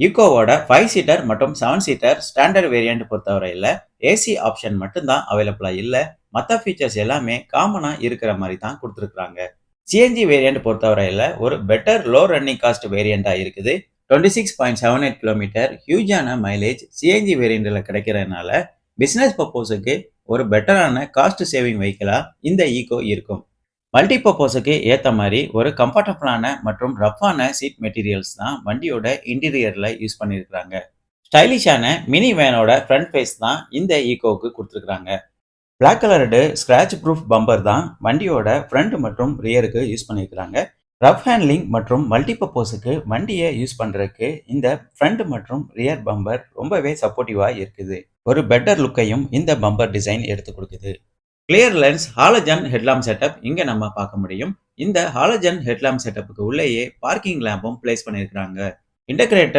ஈக்கோவோட 5 seater மற்றும் 7 seater standard variant பொறுத்தவரையில AC option மட்டும்தான் அவைலபிளா இல்ல. மத்த ஃபீச்சர்ஸ் எல்லாமே காமனா இருக்கிற மாதிரி தான் கொடுத்திருக்காங்க. சிஎன்ஜி வேரியன்ட் பொறுத்தவரையில ஒரு பெட்டர் லோ ரன்னிங் காஸ்ட் வேரியண்டா இருக்குது. 26.78 கிலோமீட்டர் ஹியூஜான மைலேஜ் சிஎன்ஜி வேரியண்ட்ல கிடைக்கிறதுனால பிசினஸ் பர்பஸுக்கு ஒரு பெட்டரான காஸ்ட் சேவிங் வெஹிக்கிளா இந்த ஈக்கோ இருக்கும். மல்டி பர்பஸுக்கு ஏத்த மாதிரி ஒரு கம்ஃபர்டபுளான மற்றும் ரஃப்பான சீட் மெட்டீரியல்ஸ் தான் வண்டியோட இன்டீரியர்ல யூஸ் பண்ணியிருக்காங்க. ஸ்டைலிஷான மினி வேனோட ஃப்ரண்ட் ஃபேஸ் தான் இந்த ஈக்கோவுக்கு கொடுத்துருக்காங்க. Black coloured scratch proof bumper தான் வண்டியோட ஃப்ரண்ட் மற்றும் ரியருக்கு யூஸ் பண்ணியிருக்காங்க. ரஃப் ஹேண்ட்லிங் மற்றும் மல்டி பர்பஸுக்கு வண்டியை யூஸ் பண்றதுக்கு இந்த ஃப்ரண்ட் மற்றும் ரியர் பம்பர் ரொம்பவே சப்போர்ட்டிவா இருக்குது. ஒரு பெட்டர் லுக்கையும் இந்த பம்பர் டிசைன் எடுத்து கொடுக்குது. Clear lens halogen headlamp setup இங்க நம்ம பார்க்க முடியும். இந்த ஹாலஜன் ஹெட்லாம்ப் செட்டப்புக்கு உள்ளேயே பார்க்கிங் லேம்பும் பிளேஸ் பண்ணியிருக்காங்க. இன்டகிரேட்டட்